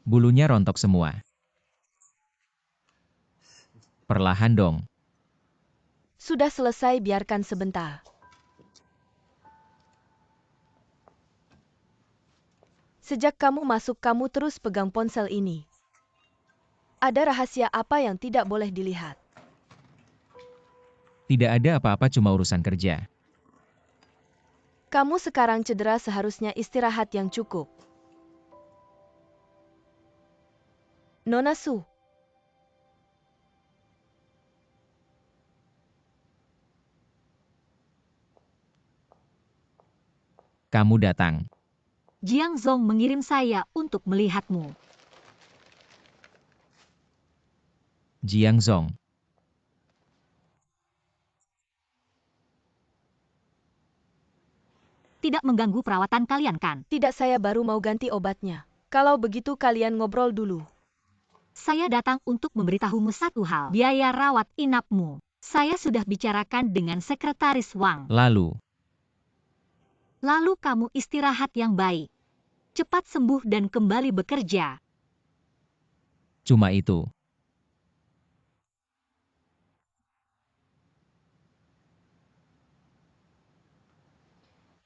Bulunya rontok semua. Perlahan dong. Sudah selesai, biarkan sebentar. Sejak kamu masuk, kamu terus pegang ponsel ini. Ada rahasia apa yang tidak boleh dilihat? Tidak ada apa-apa, cuma urusan kerja. Kamu sekarang cedera, seharusnya istirahat yang cukup. Nona Su. Kamu datang. Jiang Zong mengirim saya untuk melihatmu. Jiang Zong. Tidak mengganggu perawatan kalian kan? Tidak, saya baru mau ganti obatnya. Kalau begitu kalian ngobrol dulu. Saya datang untuk memberitahumu satu hal. Biaya rawat inapmu. Saya sudah bicarakan dengan sekretaris Wang. Lalu Kamu istirahat yang baik. Cepat sembuh dan kembali bekerja. cuma itu.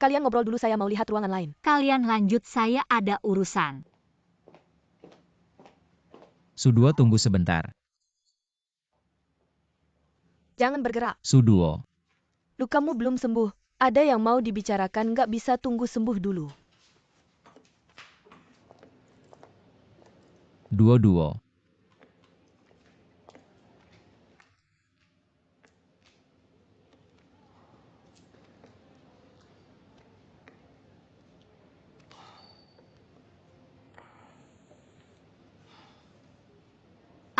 Kalian ngobrol dulu, saya mau lihat ruangan lain. Kalian lanjut, saya ada urusan. Suduo, tunggu sebentar. Jangan bergerak. Suduo. Lukamu belum sembuh. Ada yang mau dibicarakan, nggak bisa tunggu sembuh dulu. Duo.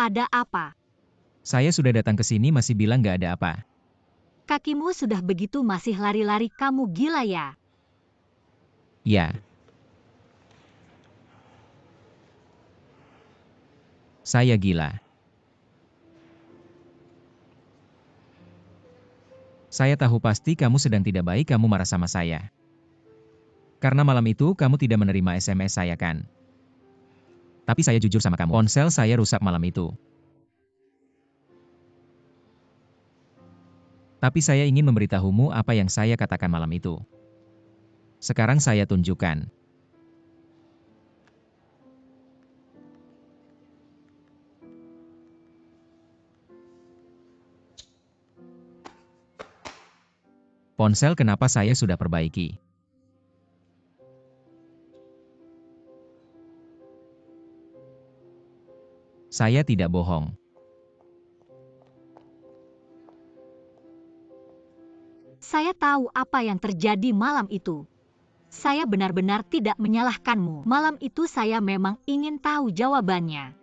Ada apa? Saya sudah datang ke sini masih bilang nggak ada apa. Kakimu sudah begitu masih lari-lari, kamu gila ya? Ya. Saya gila. Saya tahu pasti kamu sedang tidak baik, kamu marah sama saya. Karena malam itu kamu tidak menerima SMS saya kan? Tapi saya jujur sama kamu, ponsel saya rusak malam itu. Tapi saya ingin memberitahumu apa yang saya katakan malam itu. Sekarang saya tunjukkan. Ponsel kenapa saya sudah perbaiki. Saya tidak bohong. Saya tahu apa yang terjadi malam itu. Saya benar-benar tidak menyalahkanmu. Malam itu saya memang ingin tahu jawabannya.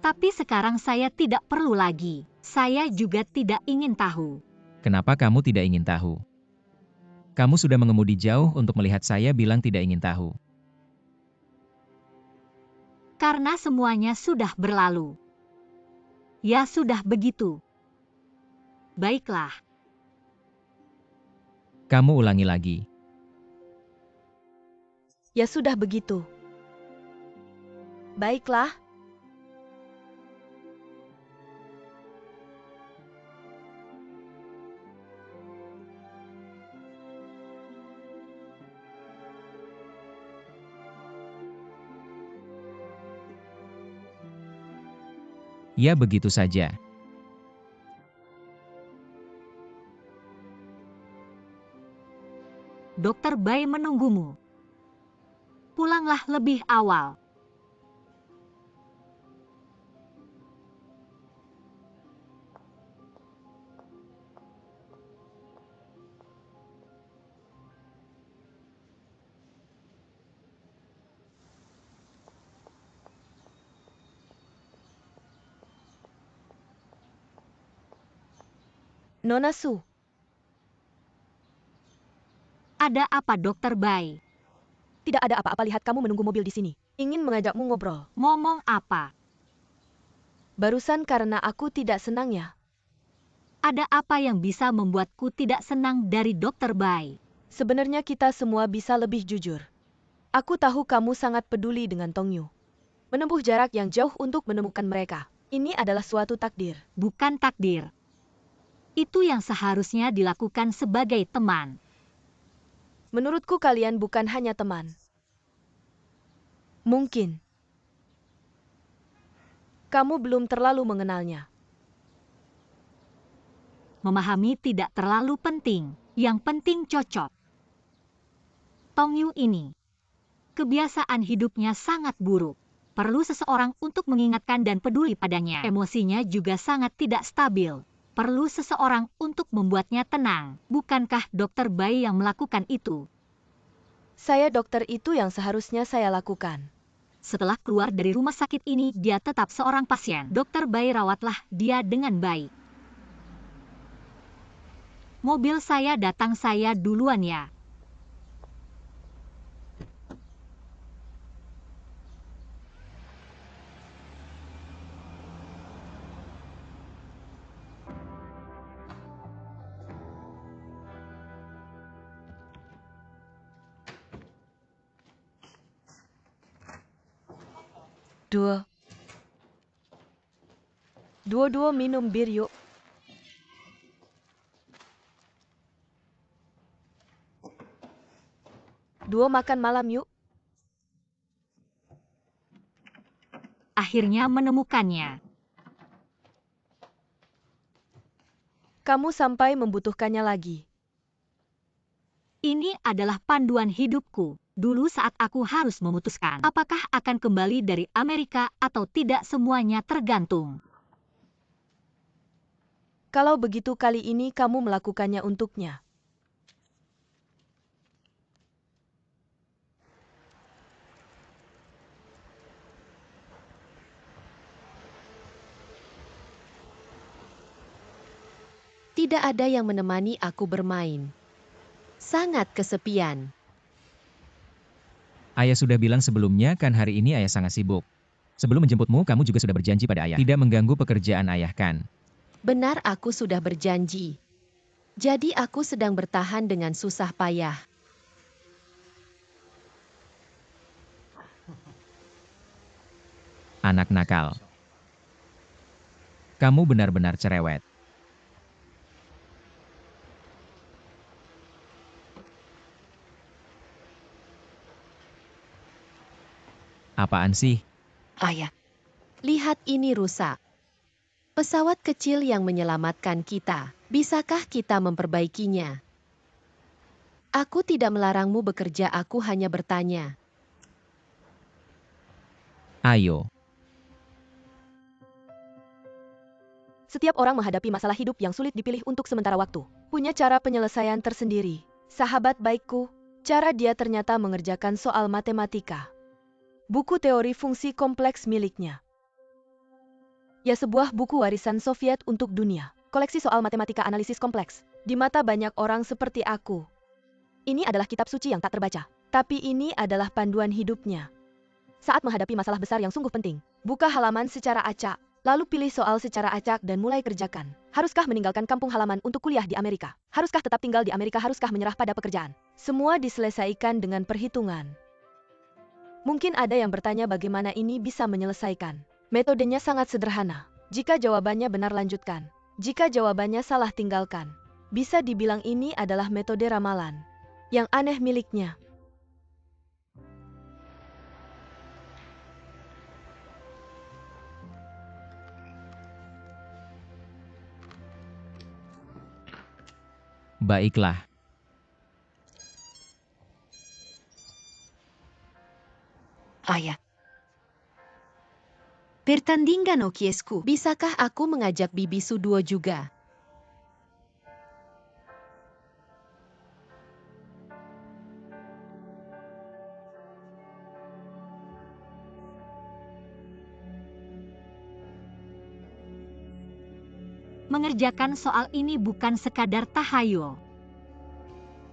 Tapi sekarang saya tidak perlu lagi. Saya juga tidak ingin tahu. Kenapa kamu tidak ingin tahu? Kamu sudah mengemudi jauh untuk melihat saya bilang tidak ingin tahu. Karena semuanya sudah berlalu. Ya sudah begitu. Baiklah. Kamu ulangi lagi. Ya sudah begitu. Baiklah. Ya begitu saja. Dokter Bai menunggumu. Pulanglah lebih awal. Nona Su. Ada apa, Dokter Bai? Tidak ada apa-apa, lihat kamu menunggu mobil di sini. Ingin mengajakmu ngobrol. Ngomong apa? Barusan karena aku tidak senang ya. Ada apa yang bisa membuatku tidak senang dari Dr. Bai? Sebenarnya kita semua bisa lebih jujur. Aku tahu kamu sangat peduli dengan Tong Yu. Menempuh jarak yang jauh untuk menemukan mereka. Ini adalah suatu takdir. Bukan takdir. Itu yang seharusnya dilakukan sebagai teman. Menurutku kalian bukan hanya teman. Mungkin kamu belum terlalu mengenalnya. Memahami tidak terlalu penting. Yang penting cocok. Tong Yu ini, kebiasaan hidupnya sangat buruk. Perlu seseorang untuk mengingatkan dan peduli padanya. Emosinya juga sangat tidak stabil. Perlu seseorang untuk membuatnya tenang. Bukankah Dr. Bai yang melakukan itu? Saya dokter itu yang seharusnya saya lakukan. Setelah keluar dari rumah sakit ini, dia tetap seorang pasien. Dr. Bai rawatlah dia dengan baik. Mobil saya datang, saya duluan ya. Dua minum bir yuk. Dua makan malam yuk. Akhirnya menemukannya. Kamu sampai membutuhkannya lagi. Ini adalah panduan hidupku. Dulu saat aku harus memutuskan apakah akan kembali dari Amerika atau tidak, semuanya tergantung. Kalau begitu kali ini kamu melakukannya untuknya. Tidak ada yang menemani aku bermain. Sangat kesepian. Ayah sudah bilang sebelumnya kan hari ini ayah sangat sibuk. Sebelum menjemputmu, kamu juga sudah berjanji pada ayah. Tidak mengganggu pekerjaan ayah kan? Benar, aku sudah berjanji. Jadi aku sedang bertahan dengan susah payah. Anak nakal. Kamu benar-benar cerewet. Apaan sih? Ayah, lihat ini rusak. Pesawat kecil yang menyelamatkan kita. Bisakah kita memperbaikinya? Aku tidak melarangmu bekerja, aku hanya bertanya. Ayo. Setiap orang menghadapi masalah hidup yang sulit dipilih untuk sementara waktu. Punya cara penyelesaian tersendiri. Sahabat baikku, cara dia ternyata mengerjakan soal matematika. Buku teori fungsi kompleks miliknya. Ya, sebuah buku warisan Soviet untuk dunia. Koleksi soal matematika analisis kompleks. Di mata banyak orang seperti aku, ini adalah kitab suci yang tak terbaca. Tapi ini adalah panduan hidupnya. Saat menghadapi masalah besar yang sungguh penting, buka halaman secara acak, lalu pilih soal secara acak dan mulai kerjakan. Haruskah meninggalkan kampung halaman untuk kuliah di Amerika? Haruskah tetap tinggal di Amerika? Haruskah menyerah pada pekerjaan? Semua diselesaikan dengan perhitungan. Mungkin ada yang bertanya bagaimana ini bisa menyelesaikan. Metodenya sangat sederhana. Jika jawabannya benar, lanjutkan. Jika jawabannya salah, tinggalkan. Bisa dibilang ini adalah metode ramalan. Yang aneh miliknya. Baiklah. Ayah. Pertandingan Okiesku. Bisakah aku mengajak Bibi Suduo juga? Mengerjakan soal ini bukan sekadar tahayul.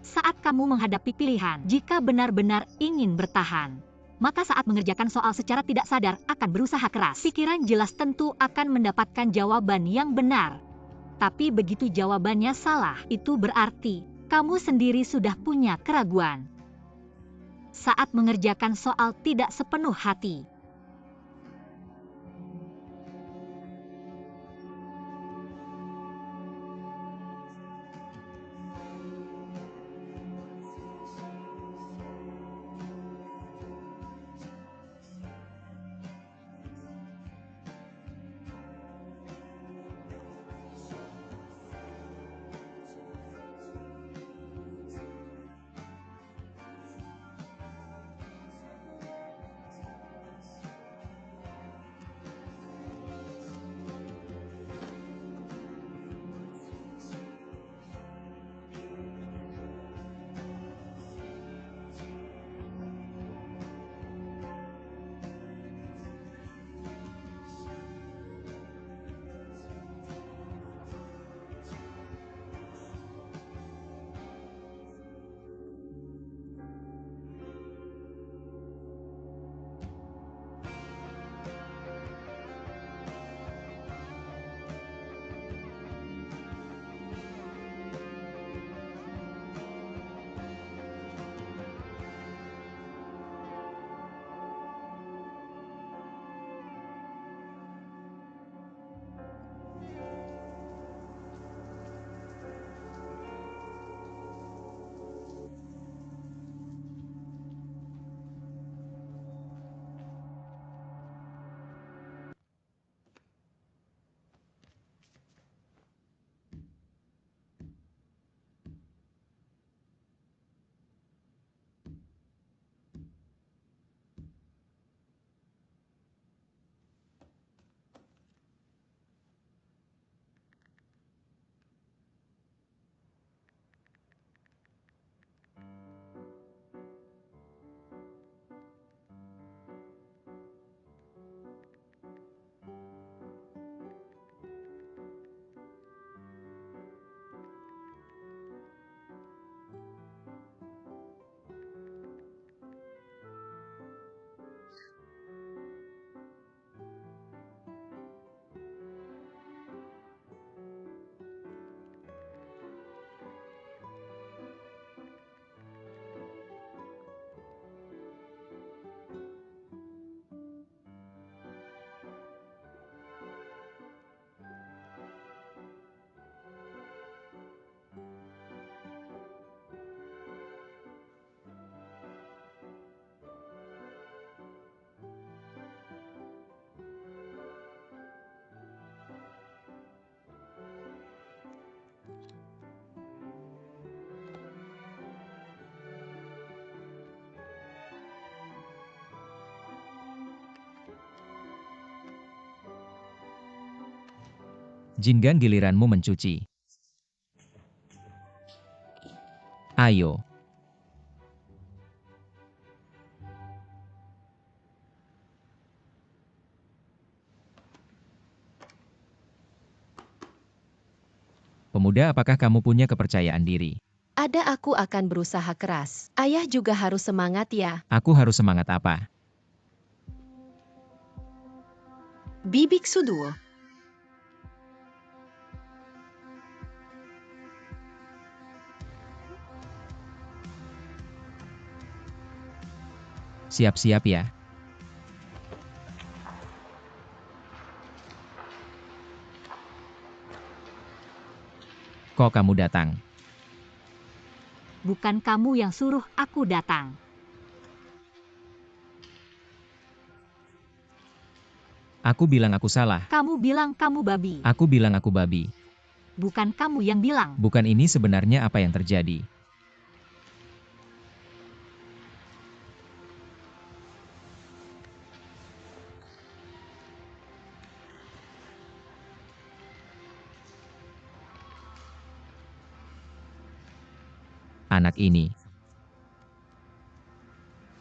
Saat kamu menghadapi pilihan, jika benar-benar ingin bertahan, maka saat mengerjakan soal secara tidak sadar akan berusaha keras. Pikiran jelas tentu akan mendapatkan jawaban yang benar. Tapi begitu jawabannya salah, itu berarti kamu sendiri sudah punya keraguan. Saat mengerjakan soal tidak sepenuh hati. Jinggan, giliranmu mencuci. Ayo. Pemuda, apakah kamu punya kepercayaan diri? Ada, aku akan berusaha keras. Ayah juga harus semangat ya. Aku harus semangat apa? Bibik Suduo. Siap-siap ya. Kok kamu datang? Bukan kamu yang suruh aku datang. Aku bilang aku salah. Kamu bilang kamu babi. Aku bilang aku babi. Bukan kamu yang bilang. Bukan ini sebenarnya apa yang terjadi. Anak ini.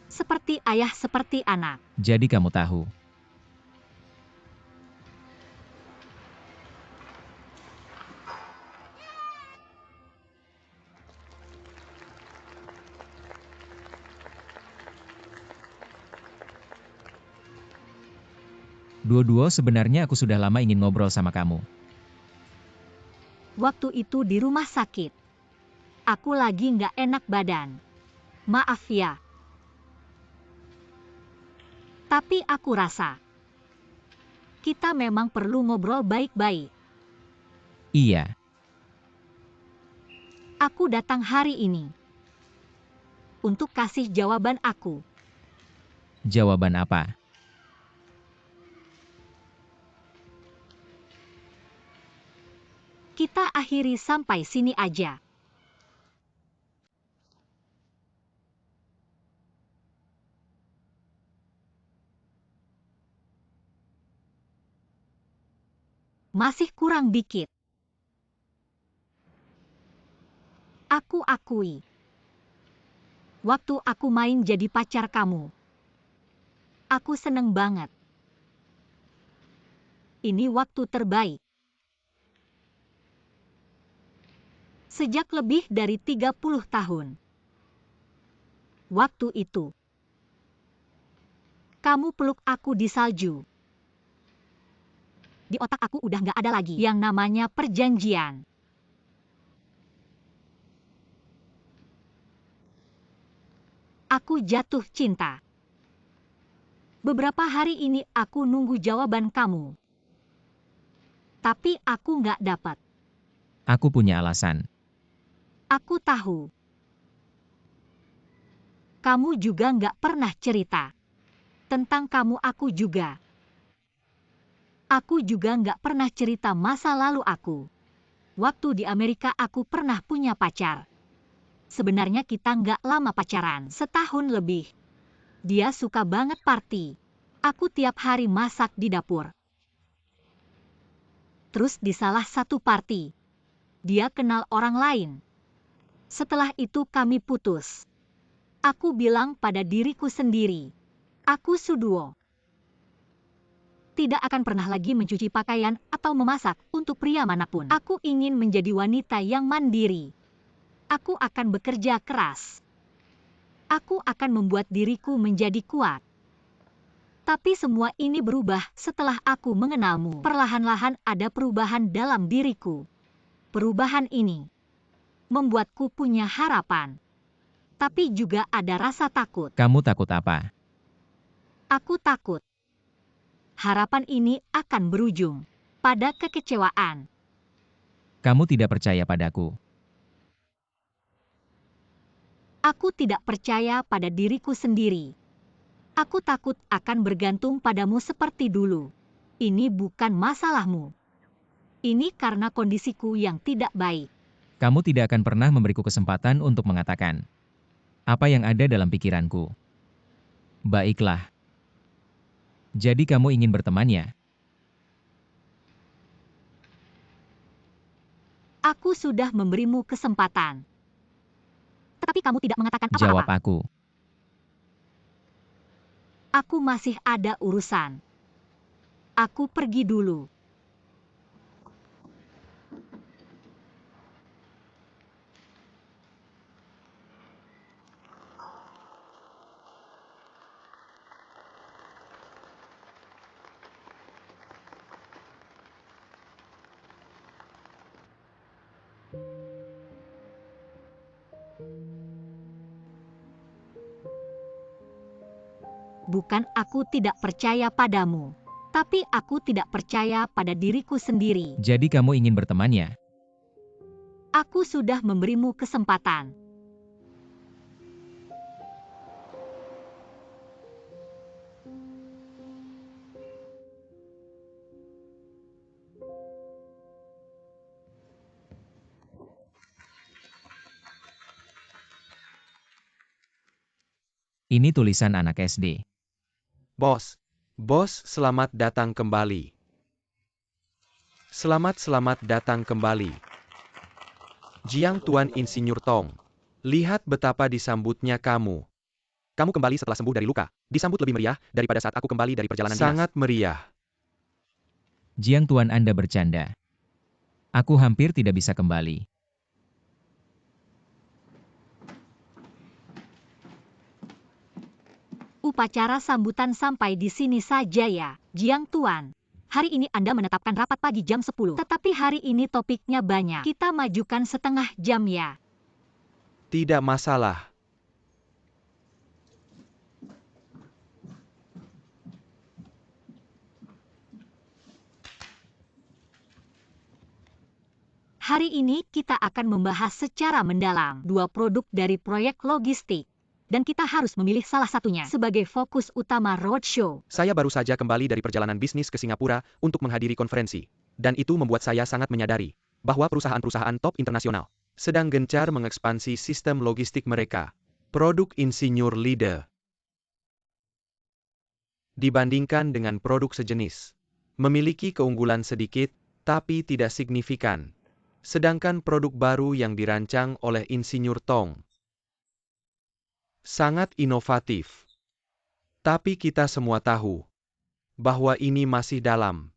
Seperti ayah, seperti anak. Jadi kamu tahu. Dua-dua, sebenarnya aku sudah lama ingin ngobrol sama kamu. Waktu itu di rumah sakit. Aku lagi nggak enak badan. Maaf ya. Tapi aku rasa kita memang perlu ngobrol baik-baik. Iya, Aku datang hari ini untuk kasih jawaban aku. jawaban apa? Kita akhiri sampai sini aja. Masih kurang dikit. Aku akui. Waktu aku main jadi pacar kamu, aku seneng banget. Ini waktu terbaik. Sejak lebih dari 30 tahun. Waktu itu, kamu peluk aku di salju. Di otak aku udah nggak ada lagi yang namanya perjanjian. Aku jatuh cinta. Beberapa hari ini aku nunggu jawaban kamu. Tapi aku nggak dapat. Aku punya alasan. Aku tahu. Kamu juga nggak pernah cerita. Tentang kamu aku juga. Aku juga nggak pernah cerita masa lalu aku. Waktu di Amerika aku pernah punya pacar. Sebenarnya kita nggak lama pacaran, setahun lebih. Dia suka banget party. Aku tiap hari masak di dapur. Terus di salah satu party, dia kenal orang lain. Setelah itu kami putus. Aku bilang pada diriku sendiri, aku Suduo. Tidak akan pernah lagi mencuci pakaian atau memasak untuk pria manapun. Aku ingin menjadi wanita yang mandiri. Aku akan bekerja keras. Aku akan membuat diriku menjadi kuat. Tapi semua ini berubah setelah aku mengenalmu. Perlahan-lahan ada perubahan dalam diriku. Perubahan ini membuatku punya harapan. Tapi juga ada rasa takut. Kamu takut apa? Aku takut harapan ini akan berujung pada kekecewaan. Kamu tidak percaya padaku. Aku tidak percaya pada diriku sendiri. Aku takut akan bergantung padamu seperti dulu. Ini bukan masalahmu. Ini karena kondisiku yang tidak baik. Kamu tidak akan pernah memberiku kesempatan untuk mengatakan apa yang ada dalam pikiranku. Baiklah. Jadi kamu ingin berteman ya? Aku sudah memberimu kesempatan. Tetapi kamu tidak mengatakan Jawab apa-apa. aku. Aku masih ada urusan. Aku pergi dulu. Bukan aku tidak percaya padamu, tapi aku tidak percaya pada diriku sendiri. Jadi kamu ingin berteman ya? Aku sudah memberimu kesempatan. Ini tulisan anak SD. Bos, selamat datang kembali. Selamat datang kembali. Jiang Tuan Insinyur Tong. Lihat betapa disambutnya kamu. Kamu kembali setelah sembuh dari luka. Disambut lebih meriah daripada saat aku kembali dari perjalanan dinas. Sangat meriah. Jiang Tuan Anda bercanda. Aku hampir tidak bisa kembali. Upacara sambutan sampai di sini saja ya, Jiang Tuan. Hari ini Anda menetapkan rapat pagi jam 10, tetapi hari ini topiknya banyak. Kita majukan setengah jam ya. Tidak masalah. Hari ini kita akan membahas secara mendalam 2 produk dari proyek logistik. Dan kita harus memilih salah satunya sebagai fokus utama roadshow. Saya baru saja kembali dari perjalanan bisnis ke Singapura untuk menghadiri konferensi. Dan itu membuat saya sangat menyadari bahwa perusahaan-perusahaan top internasional sedang gencar mengekspansi sistem logistik mereka. Produk Insinyur Leader dibandingkan dengan produk sejenis memiliki keunggulan sedikit, tapi tidak signifikan. Sedangkan produk baru yang dirancang oleh Insinyur Tong sangat inovatif. Tapi kita semua tahu bahwa ini masih dalam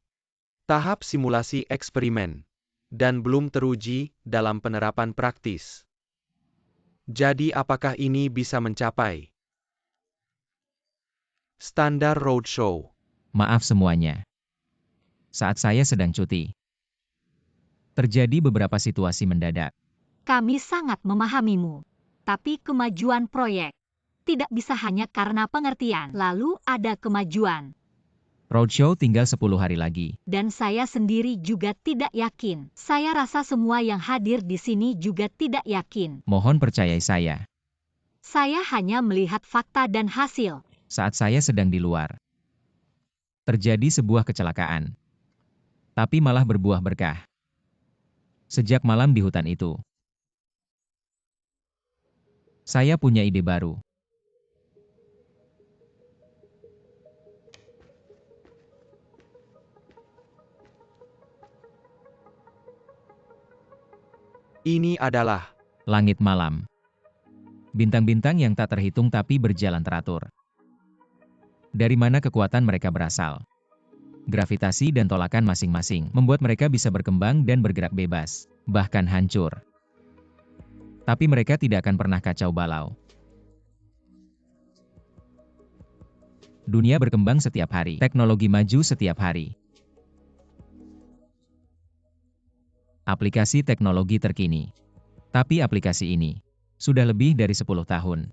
tahap simulasi eksperimen dan belum teruji dalam penerapan praktis. Jadi apakah ini bisa mencapai standar roadshow? Maaf semuanya. Saat saya sedang cuti, terjadi beberapa situasi mendadak. Kami sangat memahamimu. Tapi kemajuan proyek tidak bisa hanya karena pengertian. Lalu ada kemajuan. Roadshow tinggal 10 hari lagi. Dan saya sendiri juga tidak yakin. Saya rasa semua yang hadir di sini juga tidak yakin. Mohon percayai saya. Saya hanya melihat fakta dan hasil. Saat saya sedang di luar, terjadi sebuah kecelakaan. Tapi malah berbuah berkah. Sejak malam di hutan itu, saya punya ide baru. Ini adalah Langit malam. Bintang-bintang yang tak terhitung tapi berjalan teratur. Dari mana kekuatan mereka berasal? Gravitasi dan tolakan masing-masing membuat mereka bisa berkembang dan bergerak bebas, bahkan hancur. Tapi mereka tidak akan pernah kacau balau. Dunia berkembang setiap hari, teknologi maju setiap hari. Aplikasi teknologi terkini. Tapi aplikasi ini sudah lebih dari 10 tahun.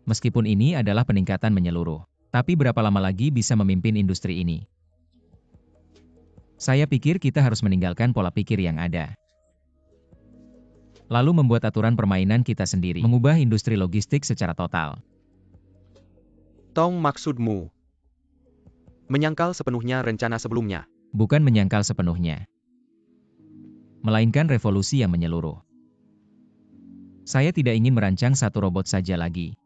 Meskipun ini adalah peningkatan menyeluruh, tapi berapa lama lagi bisa memimpin industri ini? Saya pikir kita harus meninggalkan pola pikir yang ada. Lalu membuat aturan permainan kita sendiri, mengubah industri logistik secara total. Tong, maksudmu menyangkal sepenuhnya rencana sebelumnya. Bukan menyangkal sepenuhnya, melainkan revolusi yang menyeluruh. Saya tidak ingin merancang satu robot saja lagi.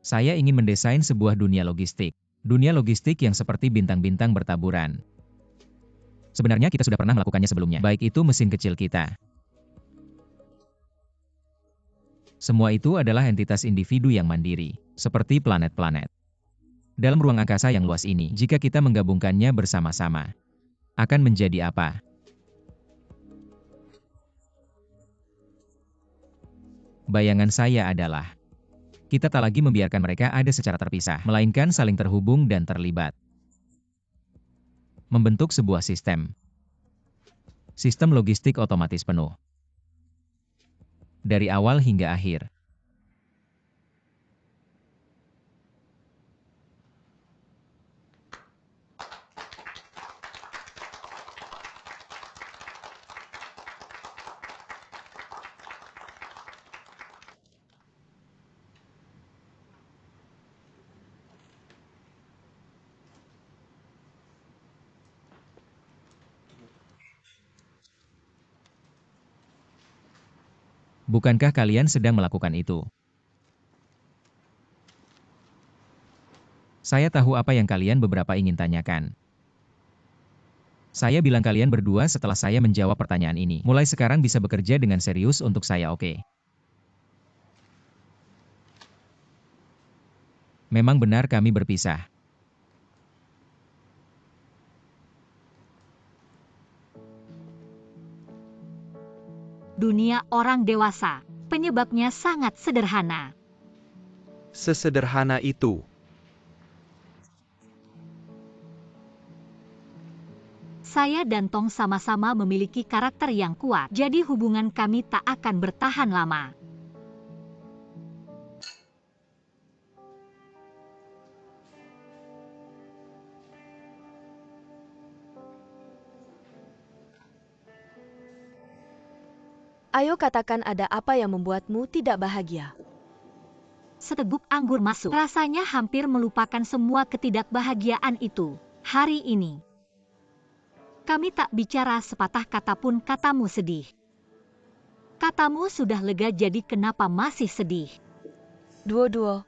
Saya ingin mendesain sebuah dunia logistik. Dunia logistik yang seperti bintang-bintang bertaburan. Sebenarnya kita sudah pernah melakukannya sebelumnya, baik itu mesin kecil kita. Semua itu adalah entitas individu yang mandiri, seperti planet-planet. Dalam ruang angkasa yang luas ini, jika kita menggabungkannya bersama-sama, akan menjadi apa? Bayangan saya adalah, kita tak lagi membiarkan mereka ada secara terpisah, melainkan saling terhubung dan terlibat. Membentuk sebuah sistem. Sistem logistik otomatis penuh. Dari awal hingga akhir. Bukankah kalian sedang melakukan itu? Saya tahu apa yang kalian beberapa ingin tanyakan. Saya bilang kalian berdua setelah saya menjawab pertanyaan ini. Mulai sekarang bisa bekerja dengan serius untuk saya, oke? Memang benar kami berpisah. Dunia orang dewasa. Penyebabnya sangat sederhana. Sesederhana itu. Saya dan Tong sama-sama memiliki karakter yang kuat, jadi hubungan kami tak akan bertahan lama. Ayo katakan ada apa yang membuatmu tidak bahagia. Seteguk anggur masuk. Rasanya hampir melupakan semua ketidakbahagiaan itu. Hari ini, kami tak bicara sepatah kata pun katamu sedih. Katamu sudah lega, jadi kenapa masih sedih? Duo-duo.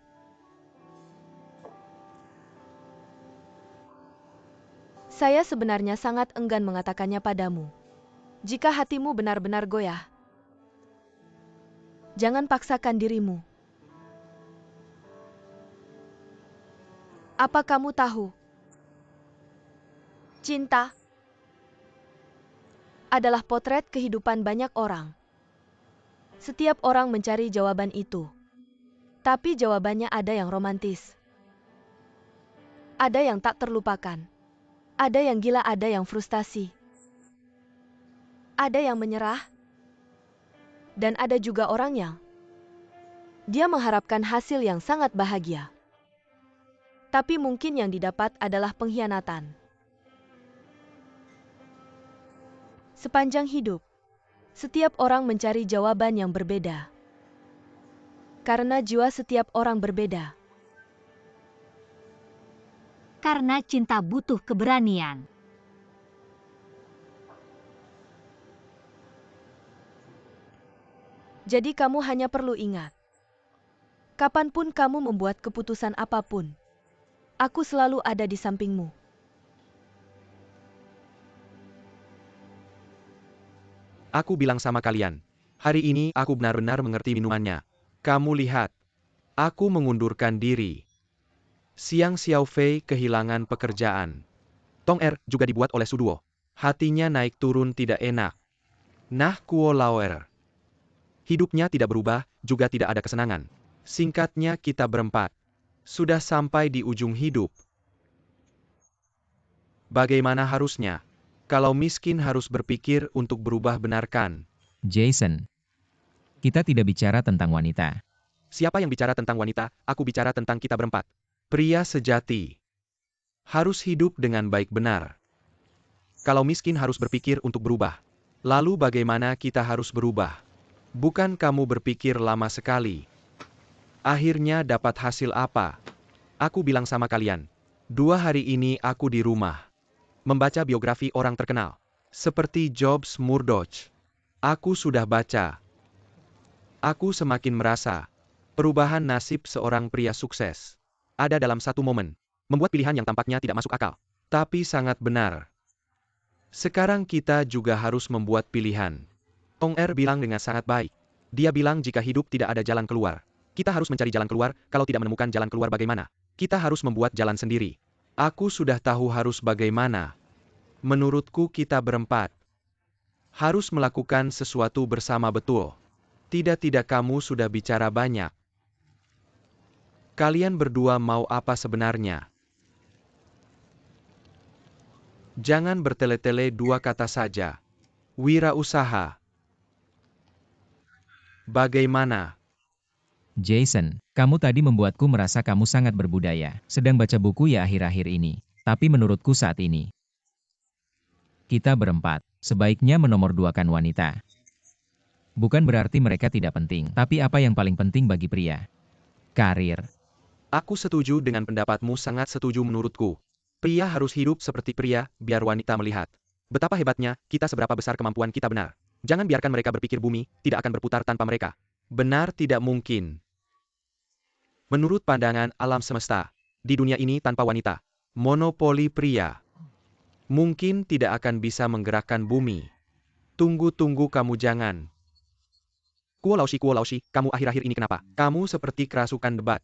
Saya sebenarnya sangat enggan mengatakannya padamu. Jika hatimu benar-benar goyah, jangan paksakan dirimu. Apa kamu tahu? Cinta adalah potret kehidupan banyak orang. Setiap orang mencari jawaban itu. Tapi jawabannya ada yang romantis. Ada yang tak terlupakan. Ada yang gila, ada yang frustasi. Ada yang menyerah. Dan ada juga orang yang dia mengharapkan hasil yang sangat bahagia. Tapi mungkin yang didapat adalah pengkhianatan. Sepanjang hidup, setiap orang mencari jawaban yang berbeda. Karena jiwa setiap orang berbeda. Karena cinta butuh keberanian. Jadi kamu hanya perlu ingat, kapanpun kamu membuat keputusan apapun, aku selalu ada di sampingmu. Aku bilang sama kalian, hari ini aku benar-benar mengerti minumannya. Kamu lihat, aku mengundurkan diri. Siang Xiao Fei kehilangan pekerjaan. Tong Er juga dibuat oleh Suduo. Hatinya naik turun tidak enak. Nah Kuo Laoer. Hidupnya tidak berubah, juga tidak ada kesenangan. Singkatnya kita berempat sudah sampai di ujung hidup. Bagaimana harusnya? Kalau miskin harus berpikir untuk berubah, benarkan? Jason, kita tidak bicara tentang wanita. Siapa yang bicara tentang wanita? Aku bicara tentang kita berempat. Pria sejati harus hidup dengan baik, benar. Kalau miskin harus berpikir untuk berubah. Lalu bagaimana kita harus berubah? Bukan kamu berpikir lama sekali. Akhirnya dapat hasil apa? Aku bilang sama kalian, 2 hari ini aku di rumah. Membaca biografi orang terkenal. Seperti Jobs, Murdoch. Aku sudah baca. Aku semakin merasa perubahan nasib seorang pria sukses ada dalam satu momen. Membuat pilihan yang tampaknya tidak masuk akal, tapi sangat benar. Sekarang kita juga harus membuat pilihan. Tong Er bilang dengan sangat baik. Dia bilang jika hidup tidak ada jalan keluar, kita harus mencari jalan keluar. Kalau tidak menemukan jalan keluar, bagaimana? Kita harus membuat jalan sendiri. Aku sudah tahu harus bagaimana. Menurutku kita berempat harus melakukan sesuatu bersama, betul. Tidak kamu sudah bicara banyak. Kalian berdua mau apa sebenarnya? Jangan bertele-tele, 2 kata saja. Wirausaha. Bagaimana? Jason, kamu tadi membuatku merasa kamu sangat berbudaya. Sedang baca buku ya akhir-akhir ini. Tapi menurutku saat ini, kita berempat sebaiknya menomorduakan wanita. Bukan berarti mereka tidak penting, tapi apa yang paling penting bagi pria? Karir. Aku setuju dengan pendapatmu, sangat setuju menurutku. Pria harus hidup seperti pria, biar wanita melihat betapa hebatnya kita, seberapa besar kemampuan kita, benar. Jangan biarkan mereka berpikir bumi tidak akan berputar tanpa mereka. Benar, tidak mungkin. Menurut pandangan alam semesta, di dunia ini tanpa wanita, monopoli pria, mungkin tidak akan bisa menggerakkan bumi. Tunggu, kamu jangan. Kuo Laoshi, kamu akhir-akhir ini kenapa? Kamu seperti kerasukan debat.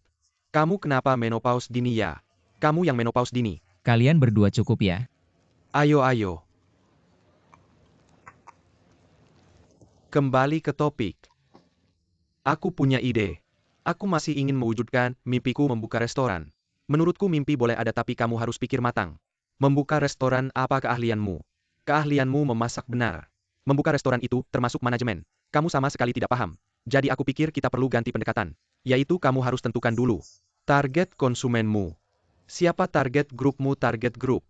Kamu kenapa menopause dini ya? Kamu yang menopause dini. Kalian berdua cukup ya? Ayo. Kembali ke topik. Aku punya ide. Aku masih ingin mewujudkan mimpiku membuka restoran. Menurutku mimpi boleh ada, tapi kamu harus pikir matang. Membuka restoran, apa keahlianmu? Keahlianmu memasak benar. Membuka restoran itu, termasuk manajemen. Kamu sama sekali tidak paham. Jadi aku pikir kita perlu ganti pendekatan. Yaitu kamu harus tentukan dulu. Target konsumenmu. Siapa target grupmu target grup?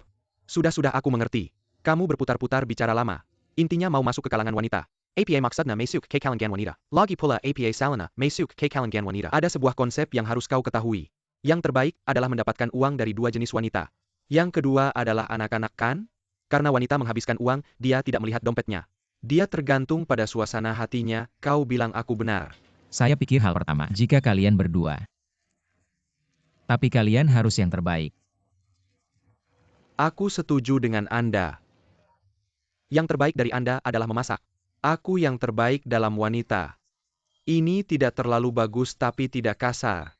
Sudah aku mengerti. Kamu berputar-putar bicara lama. Intinya mau masuk ke kalangan wanita. APA maksudnya masuk ke kalangan wanita. Lagi pula APA salana masuk ke kalangan wanita. Ada sebuah konsep yang harus kau ketahui. Yang terbaik adalah mendapatkan uang dari dua jenis wanita. Yang kedua adalah anak-anak kan? Karena wanita menghabiskan uang, dia tidak melihat dompetnya. Dia tergantung pada suasana hatinya, kau bilang aku benar. Saya pikir hal pertama, jika kalian berdua. Tapi kalian harus yang terbaik. Aku setuju dengan Anda. Yang terbaik dari Anda adalah memasak. Aku yang terbaik dalam wanita. Ini tidak terlalu bagus tapi tidak kasar.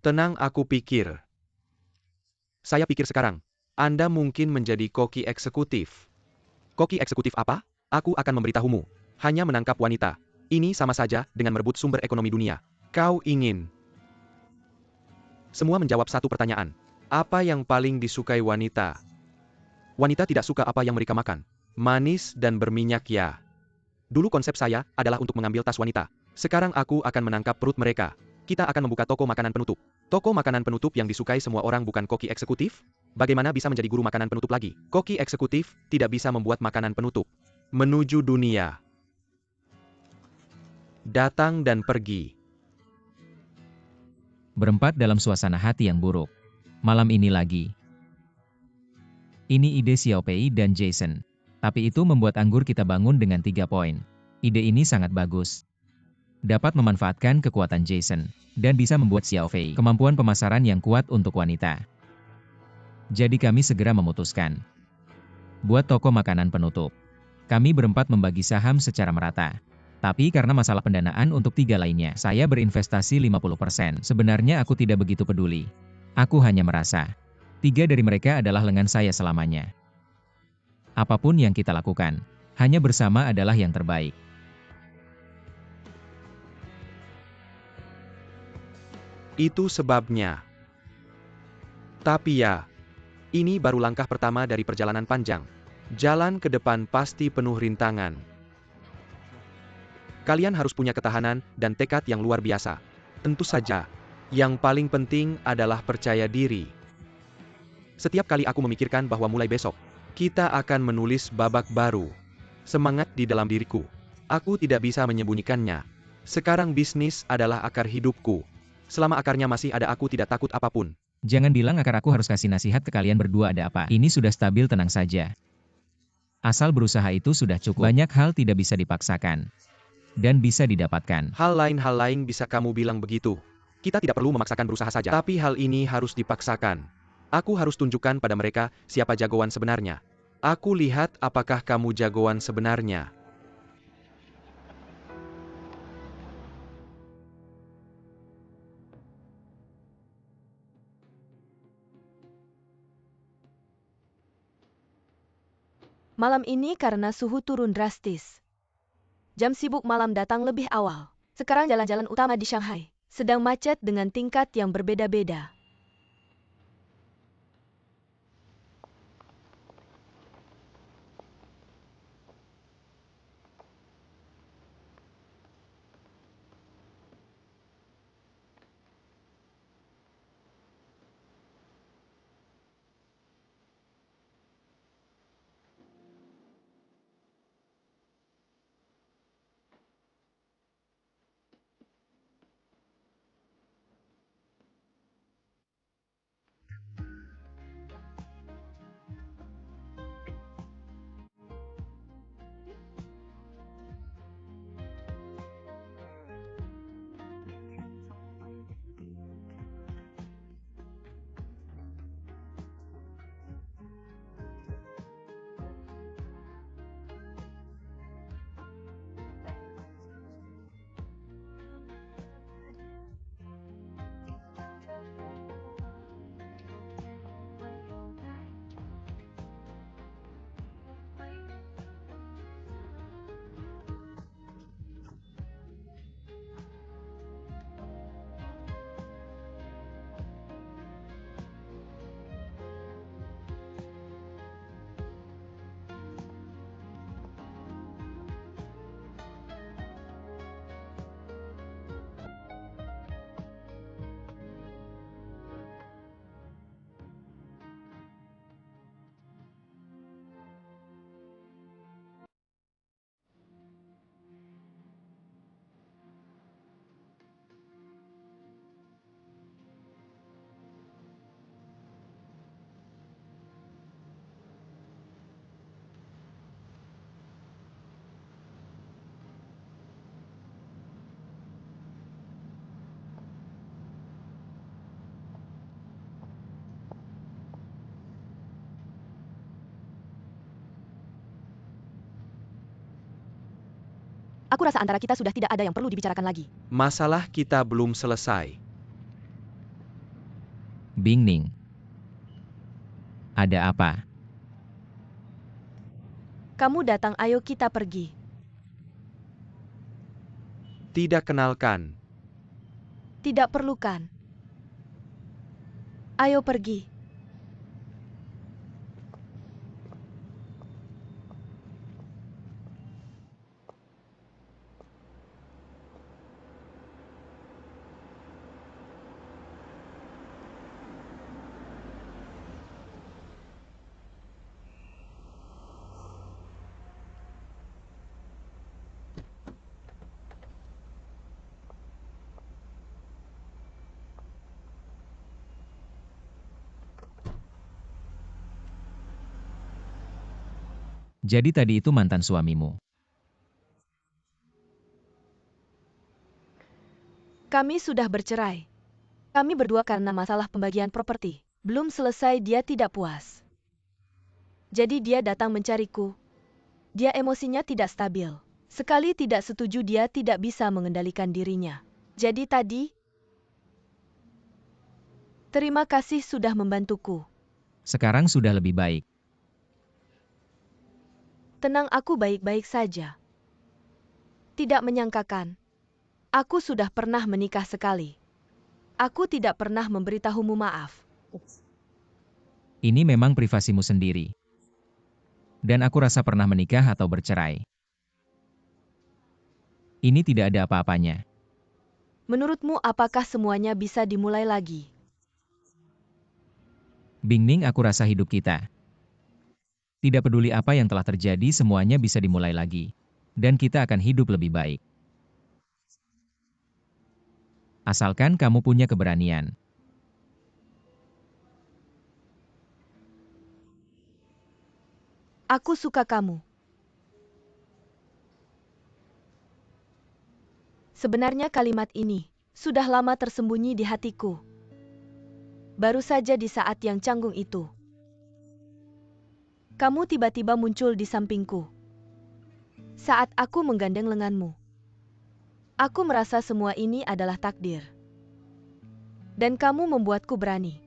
Tenang aku pikir. Saya pikir sekarang, Anda mungkin menjadi koki eksekutif. Koki eksekutif apa? Aku akan memberitahumu. Hanya menangkap wanita. Ini sama saja dengan merebut sumber ekonomi dunia. Kau ingin. Semua menjawab satu pertanyaan. Apa yang paling disukai wanita? Wanita tidak suka apa yang mereka makan. Manis dan berminyak ya. Dulu konsep saya adalah untuk mengambil tas wanita. Sekarang aku akan menangkap perut mereka. Kita akan membuka toko makanan penutup. Toko makanan penutup yang disukai semua orang bukan koki eksekutif? Bagaimana bisa menjadi guru makanan penutup lagi? Koki eksekutif tidak bisa membuat makanan penutup. Menuju dunia. Datang dan pergi. Berempat dalam suasana hati yang buruk. Malam ini lagi. Ini ide Xiaopei dan Jason. Tapi itu membuat anggur kita bangun dengan 3 poin. Ide ini sangat bagus. Dapat memanfaatkan kekuatan Jason. Dan bisa membuat Xiaopei kemampuan pemasaran yang kuat untuk wanita. Jadi kami segera memutuskan. Buat toko makanan penutup. Kami berempat membagi saham secara merata. Tapi karena masalah pendanaan untuk 3 lainnya, saya berinvestasi 50%. Sebenarnya aku tidak begitu peduli. Aku hanya merasa, 3 dari mereka adalah lengan saya selamanya. Apapun yang kita lakukan, hanya bersama adalah yang terbaik. Itu sebabnya. Tapi ya, ini baru langkah pertama dari perjalanan panjang. Jalan ke depan pasti penuh rintangan. Kalian harus punya ketahanan dan tekad yang luar biasa. Tentu saja, yang paling penting adalah percaya diri. Setiap kali aku memikirkan bahwa mulai besok, kita akan menulis babak baru. Semangat di dalam diriku. Aku tidak bisa menyembunyikannya. Sekarang bisnis adalah akar hidupku. Selama akarnya masih ada aku tidak takut apapun. Jangan bilang akar aku harus kasih nasihat ke kalian berdua ada apa. Ini sudah stabil tenang saja. Asal berusaha itu sudah cukup. Banyak hal tidak bisa dipaksakan. Dan bisa didapatkan. Hal lain bisa kamu bilang begitu. Kita tidak perlu memaksakan berusaha saja. Tapi hal ini harus dipaksakan. Aku harus tunjukkan pada mereka siapa jagoan sebenarnya. Aku lihat apakah kamu jagoan sebenarnya. Malam ini karena suhu turun drastis. Jam sibuk malam datang lebih awal. Sekarang jalan-jalan utama di Shanghai sedang macet dengan tingkat yang berbeda-beda. Aku rasa antara kita sudah tidak ada yang perlu dibicarakan lagi. Masalah kita belum selesai. Bing Ning. Ada apa? Kamu datang, ayo kita pergi. Tidak kenalkan. Tidak perlukan. Ayo pergi. Jadi tadi itu mantan suamimu. Kami sudah bercerai. Kami berdua karena masalah pembagian properti. Belum selesai, dia tidak puas. Jadi dia datang mencariku. Dia emosinya tidak stabil. Sekali tidak setuju, dia tidak bisa mengendalikan dirinya. Jadi tadi, terima kasih sudah membantuku. Sekarang sudah lebih baik. Tenang, aku baik-baik saja. Tidak menyangkakan. Aku sudah pernah menikah sekali. Aku tidak pernah memberitahumu maaf. Ini memang privasimu sendiri. Dan aku rasa pernah menikah atau bercerai. Ini tidak ada apa-apanya. Menurutmu apakah semuanya bisa dimulai lagi? Bing Ning, aku rasa hidup kita. Tidak peduli apa yang telah terjadi, semuanya bisa dimulai lagi. Dan kita akan hidup lebih baik. Asalkan kamu punya keberanian. Aku suka kamu. Sebenarnya kalimat ini sudah lama tersembunyi di hatiku. Baru saja di saat yang canggung itu, kamu tiba-tiba muncul di sampingku. Saat aku menggandeng lenganmu, aku merasa semua ini adalah takdir. Dan kamu membuatku berani.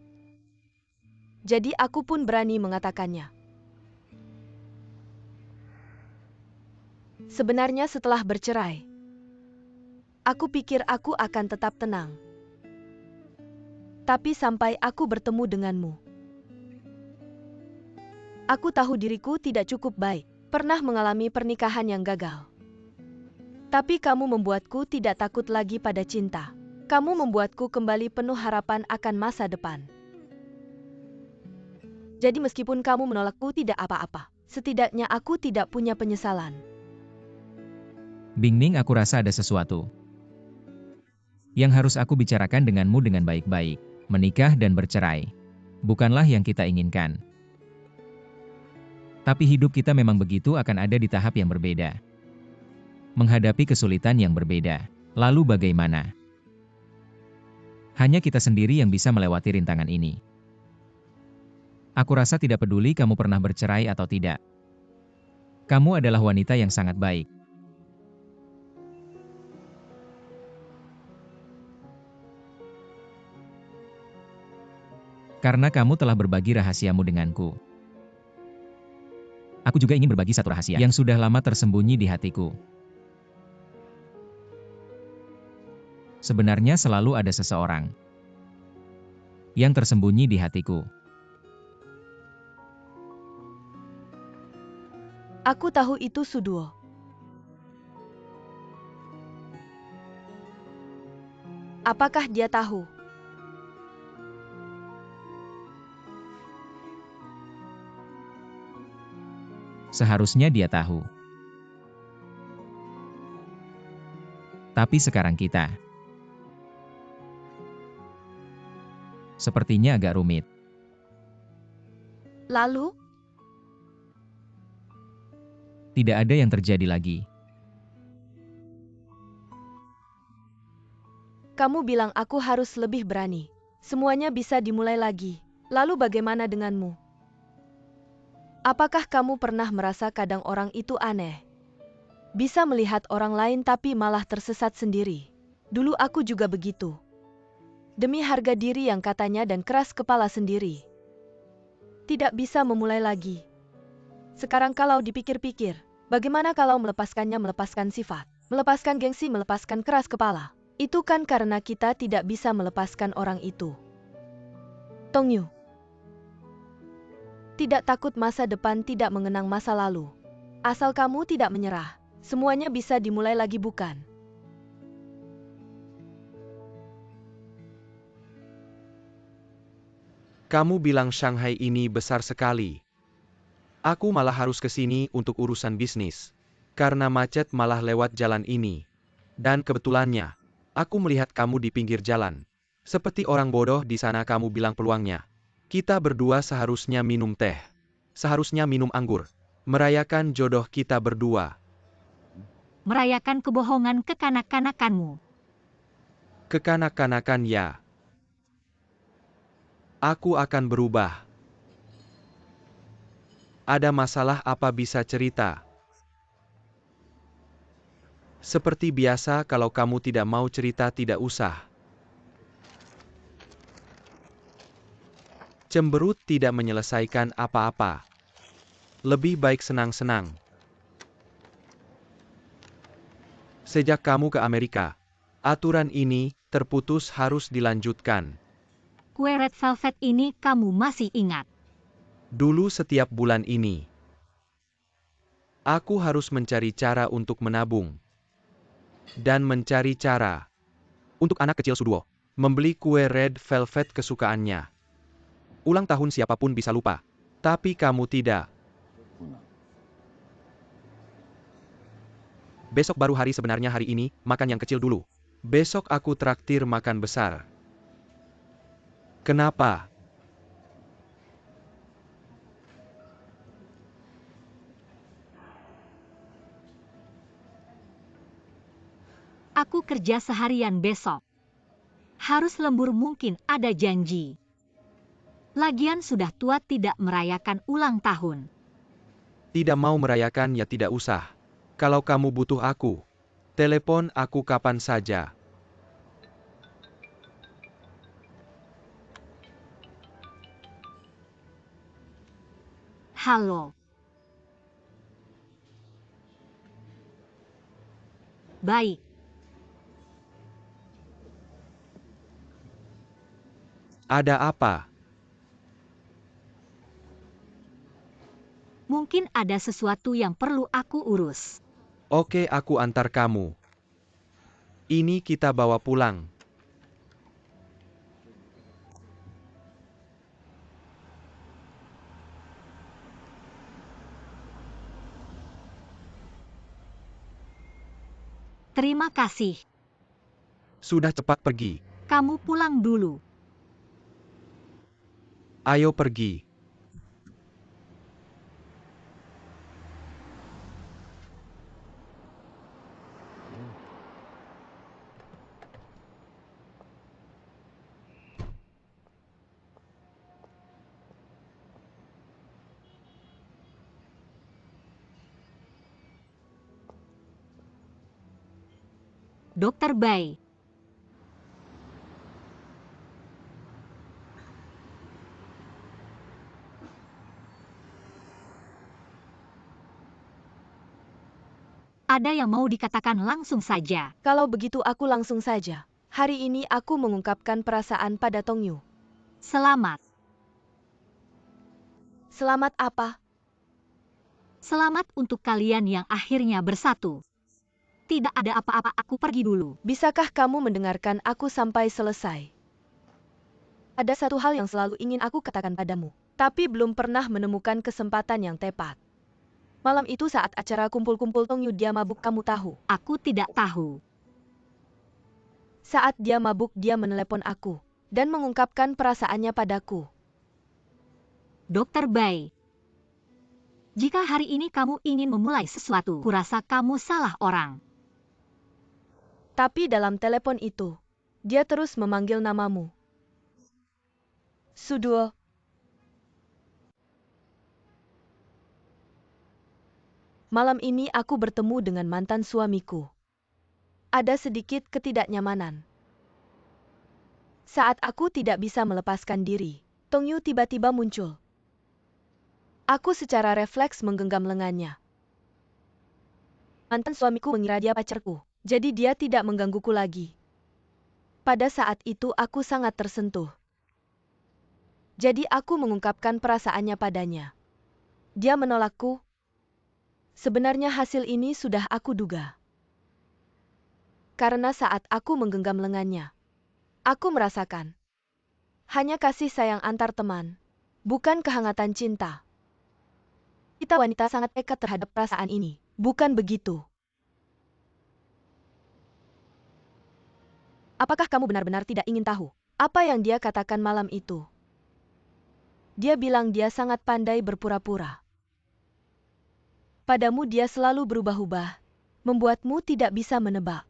Jadi aku pun berani mengatakannya. Sebenarnya setelah bercerai, aku pikir aku akan tetap tenang. Tapi sampai aku bertemu denganmu, aku tahu diriku tidak cukup baik, pernah mengalami pernikahan yang gagal. Tapi kamu membuatku tidak takut lagi pada cinta. Kamu membuatku kembali penuh harapan akan masa depan. Jadi meskipun kamu menolakku, tidak apa-apa. Setidaknya aku tidak punya penyesalan. Bing Ning, aku rasa ada sesuatu yang harus aku bicarakan denganmu dengan baik-baik. Menikah dan bercerai bukanlah yang kita inginkan. Tapi hidup kita memang begitu, akan ada di tahap yang berbeda. Menghadapi kesulitan yang berbeda. Lalu bagaimana? Hanya kita sendiri yang bisa melewati rintangan ini. Aku rasa tidak peduli kamu pernah bercerai atau tidak. Kamu adalah wanita yang sangat baik. Karena kamu telah berbagi rahasiamu denganku. Aku juga ingin berbagi satu rahasia yang sudah lama tersembunyi di hatiku. Sebenarnya selalu ada seseorang yang tersembunyi di hatiku. Aku tahu itu Suduo. Apakah dia tahu? Seharusnya dia tahu. Tapi sekarang kita sepertinya agak rumit. Lalu, Tidak ada yang terjadi lagi. kamu bilang aku harus lebih berani. Semuanya bisa dimulai lagi. Lalu bagaimana denganmu? Apakah kamu pernah merasa kadang orang itu aneh? Bisa melihat orang lain tapi malah tersesat sendiri. Dulu aku juga begitu. Demi harga diri yang katanya dan keras kepala sendiri. Tidak bisa memulai lagi. Sekarang kalau dipikir-pikir, bagaimana kalau melepaskan sifat, melepaskan gengsi, melepaskan keras kepala? Itu kan karena kita tidak bisa melepaskan orang itu. Tongyu. Tidak takut masa depan, tidak mengenang masa lalu. Asal kamu tidak menyerah, semuanya bisa dimulai lagi, bukan? Kamu bilang Shanghai ini besar sekali. Aku malah harus ke sini untuk urusan bisnis. Karena macet malah lewat jalan ini. Dan kebetulannya, aku melihat kamu di pinggir jalan. Seperti orang bodoh di sana kamu bilang peluangnya. Kita berdua seharusnya minum teh. Seharusnya minum anggur. Merayakan jodoh kita berdua. Merayakan kebohongan kekanak-kanakanmu. Kekanak-kanakan ya. Aku akan berubah. Ada masalah apa bisa cerita? Seperti biasa kalau kamu tidak mau cerita tidak usah. Cemberut tidak menyelesaikan apa-apa. Lebih baik senang-senang. Sejak kamu ke Amerika, aturan ini terputus harus dilanjutkan. Kue red velvet ini kamu masih ingat. Dulu setiap bulan ini, aku harus mencari cara untuk menabung. Dan mencari cara untuk anak kecil Suduo membeli kue red velvet kesukaannya. Ulang tahun siapapun bisa lupa, tapi kamu tidak. Besok baru hari sebenarnya, hari ini, makan yang kecil dulu. Besok aku traktir makan besar. Kenapa? Aku kerja seharian besok. Harus lembur, mungkin ada janji. Lagian sudah tua, tidak merayakan ulang tahun. Tidak mau merayakan ya tidak usah. Kalau kamu butuh aku, telepon aku kapan saja. Halo. Baik. Ada apa? Mungkin ada sesuatu yang perlu aku urus. Oke, aku antar kamu. Ini kita bawa pulang. Terima kasih. Sudah, cepat pergi. Kamu pulang dulu. Ayo pergi. Dokter Bai. Ada yang mau dikatakan langsung saja. Kalau begitu aku langsung saja. Hari ini aku mengungkapkan perasaan pada Tongyu. Selamat. Selamat apa? Selamat untuk kalian yang akhirnya bersatu. Tidak ada apa-apa, aku pergi dulu. Bisakah kamu mendengarkan aku sampai selesai? Ada satu hal yang selalu ingin aku katakan padamu, tapi belum pernah menemukan kesempatan yang tepat. Malam itu saat acara kumpul-kumpul Tongyu dia mabuk, kamu tahu. Aku tidak tahu. Saat dia mabuk dia menelepon aku dan mengungkapkan perasaannya padaku. Dokter Bai. Jika hari ini kamu ingin memulai sesuatu, kurasa kamu salah orang. Tapi dalam telepon itu, dia terus memanggil namamu. Suduo. Malam ini aku bertemu dengan mantan suamiku. Ada sedikit ketidaknyamanan. Saat aku tidak bisa melepaskan diri, Tong Yu tiba-tiba muncul. Aku secara refleks menggenggam lengannya. Mantan suamiku mengira dia pacarku, jadi dia tidak menggangguku lagi. Pada saat itu aku sangat tersentuh. Jadi aku mengungkapkan perasaannya padanya. Dia menolakku. Sebenarnya hasil ini sudah aku duga. Karena saat aku menggenggam lengannya, aku merasakan hanya kasih sayang antar teman, bukan kehangatan cinta. Kita wanita sangat peka terhadap perasaan ini, bukan begitu? Apakah kamu benar-benar tidak ingin tahu apa yang dia katakan malam itu? Dia bilang dia sangat pandai berpura-pura. Padamu dia selalu berubah-ubah, membuatmu tidak bisa menebak.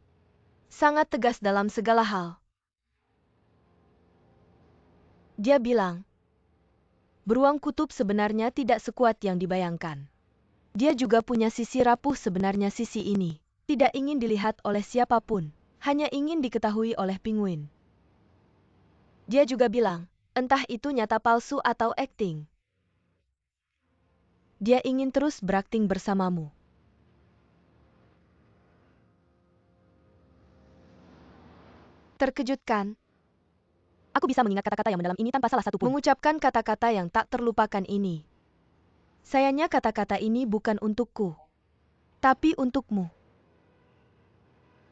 Sangat tegas dalam segala hal. Dia bilang, beruang kutub sebenarnya tidak sekuat yang dibayangkan. Dia juga punya sisi rapuh sebenarnya sisi ini. Tidak ingin dilihat oleh siapapun, hanya ingin diketahui oleh penguin. Dia juga bilang, entah itu nyata palsu atau akting. Dia ingin terus berakting bersamamu. Terkejut kan? Aku bisa mengingat kata-kata yang mendalam ini tanpa salah satu pun. Mengucapkan kata-kata yang tak terlupakan ini. Sayangnya kata-kata ini bukan untukku, tapi untukmu.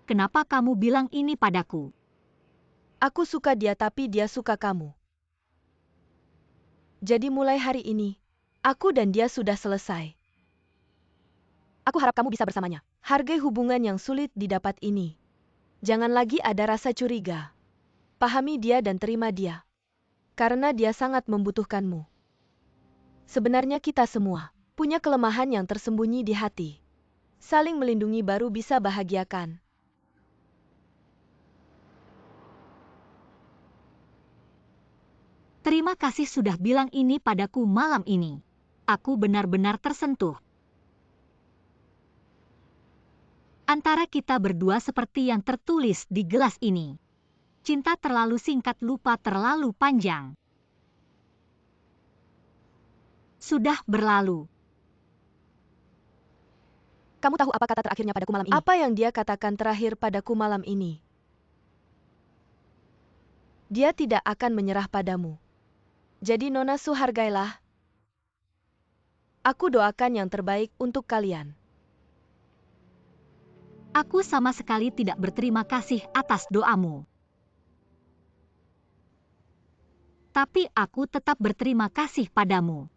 Kenapa kamu bilang ini padaku? Aku suka dia tapi dia suka kamu. Jadi mulai hari ini, aku dan dia sudah selesai. Aku harap kamu bisa bersamanya. Hargai hubungan yang sulit didapat ini. Jangan lagi ada rasa curiga. Pahami dia dan terima dia. Karena dia sangat membutuhkanmu. Sebenarnya kita semua punya kelemahan yang tersembunyi di hati. Saling melindungi baru bisa bahagiakan. Terima kasih sudah bilang ini padaku malam ini. Aku benar-benar tersentuh. Antara kita berdua seperti yang tertulis di gelas ini. Cinta terlalu singkat, lupa terlalu panjang. Sudah berlalu. Kamu tahu apa kata terakhirnya padaku malam ini? Apa yang dia katakan terakhir padaku malam ini? Dia tidak akan menyerah padamu. Jadi Nona Su, hargailah. Aku doakan yang terbaik untuk kalian. Aku sama sekali tidak berterima kasih atas doamu. Tapi aku tetap berterima kasih padamu.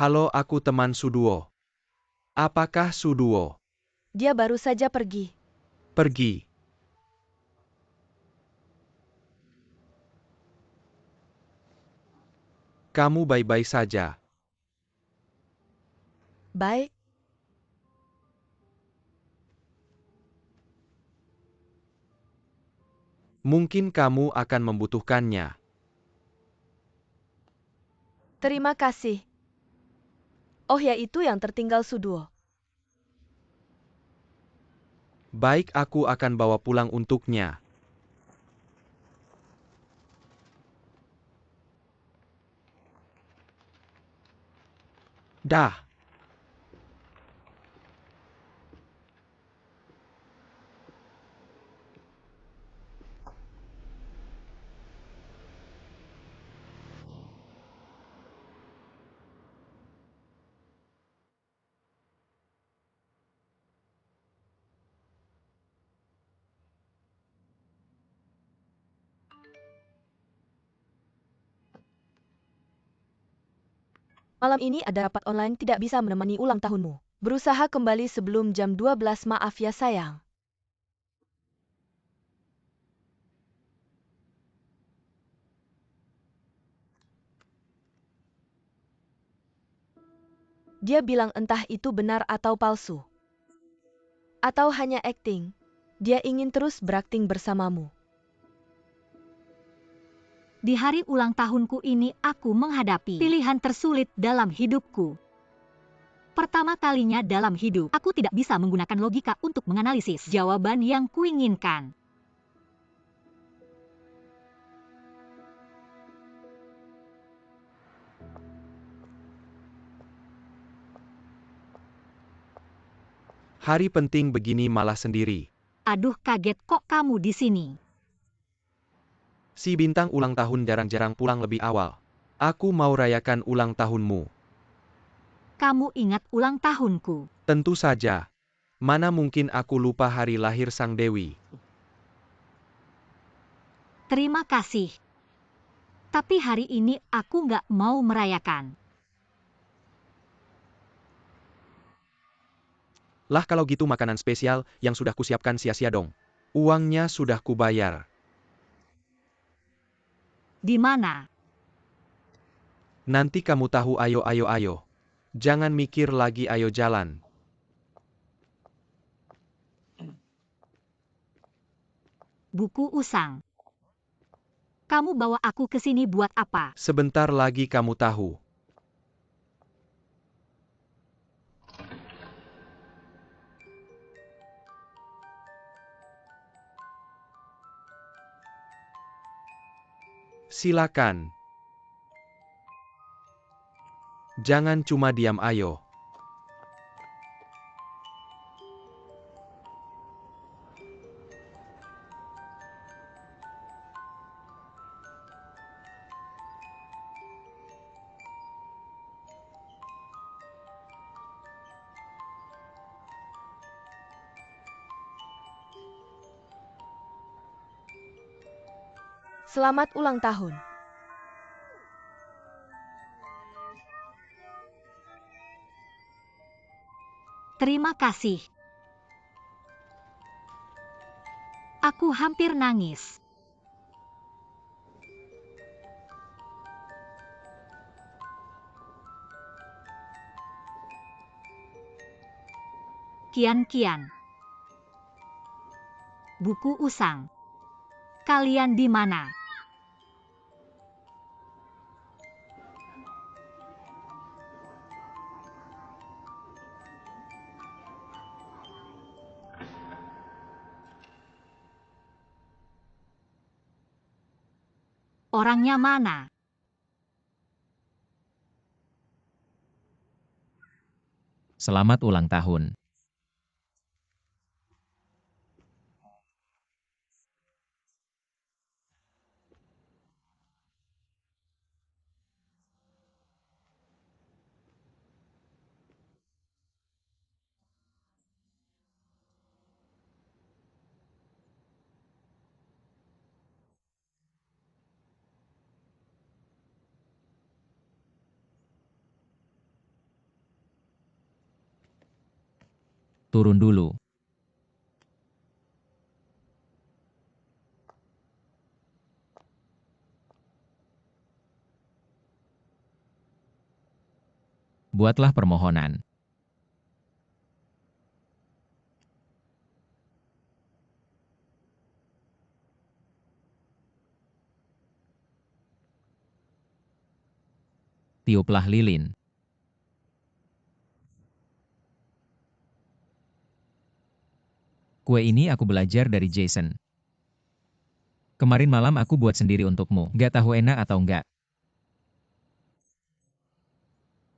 Halo, aku teman Suduo. Apakah Suduo Dia baru saja pergi. pergi? Kamu baik-baik saja. Baik. Mungkin kamu akan membutuhkannya. Terima kasih. Oh ya, itu yang tertinggal Suduo. Baik, aku akan bawa pulang untuknya. Dah. Malam ini ada rapat online, tidak bisa menemani ulang tahunmu. Berusaha kembali sebelum jam 12, maaf ya sayang. Dia bilang entah itu benar atau palsu. Atau hanya acting. Dia ingin terus berakting bersamamu. Di hari ulang tahunku ini aku menghadapi pilihan tersulit dalam hidupku. Pertama kalinya dalam hidup, aku tidak bisa menggunakan logika untuk menganalisis jawaban yang kuinginkan. Hari penting begini malah sendiri. Aduh, kaget kok kamu di sini. Si bintang ulang tahun jarang-jarang pulang lebih awal. Aku mau rayakan ulang tahunmu. Kamu ingat ulang tahunku? Tentu saja. Mana mungkin aku lupa hari lahir Sang Dewi. Terima kasih. Tapi hari ini aku nggak mau merayakan. Lah kalau gitu makanan spesial yang sudah kusiapkan sia-sia dong. Uangnya sudah kubayar. Di mana? Nanti kamu tahu, ayo. Jangan mikir lagi, ayo jalan. Buku usang. Kamu bawa aku ke sini buat apa? Sebentar lagi kamu tahu. Silakan. Jangan cuma diam, ayo. Selamat ulang tahun. Terima kasih. Aku hampir nangis. Kian. Buku usang. Kalian di mana? Orangnya mana? Selamat ulang tahun. Turun dulu. Buatlah permohonan. Tiuplah lilin. Kue ini aku belajar dari Jason. Kemarin malam aku buat sendiri untukmu. Gak tahu enak atau enggak?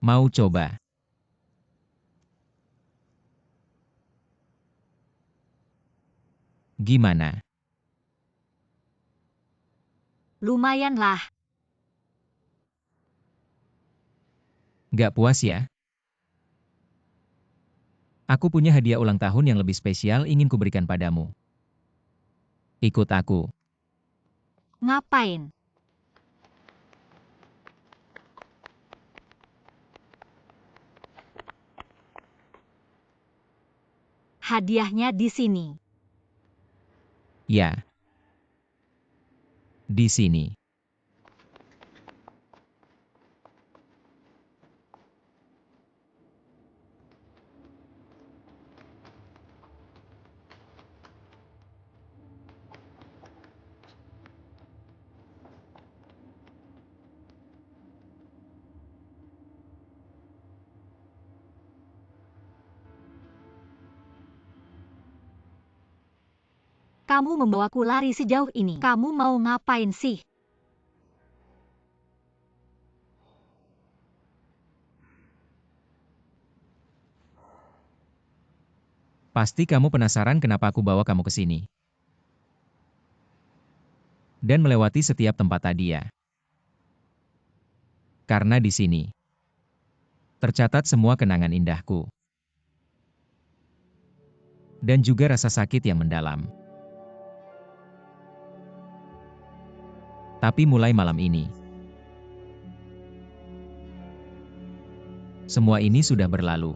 Mau coba? Gimana? Lumayan lah. Gak puas ya? Aku punya hadiah ulang tahun yang lebih spesial ingin kuberikan padamu. Ikut aku. Ngapain? hadiahnya di sini. Ya. Di sini. Kamu membawaku lari sejauh ini. Kamu mau ngapain sih? Pasti kamu penasaran kenapa aku bawa kamu ke sini. Dan melewati setiap tempat tadi ya. Karena di sini tercatat semua kenangan indahku. Dan juga rasa sakit yang mendalam. Tapi mulai malam ini, semua ini sudah berlalu.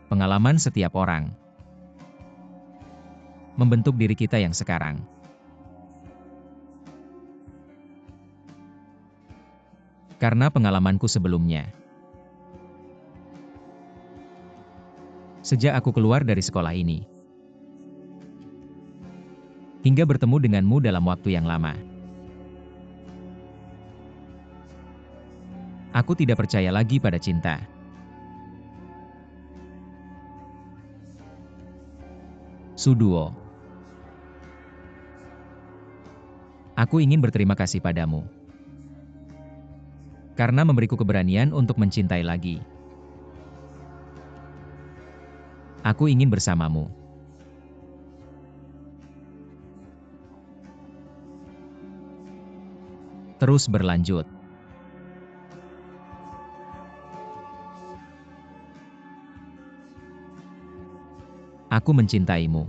Pengalaman setiap orang membentuk diri kita yang sekarang. Karena pengalamanku sebelumnya. Sejak aku keluar dari sekolah ini. Hingga bertemu denganmu dalam waktu yang lama. Aku tidak percaya lagi pada cinta. Suduo. Aku ingin berterima kasih padamu. Karena memberiku keberanian untuk mencintai lagi. Aku ingin bersamamu. Terus berlanjut. Aku mencintaimu.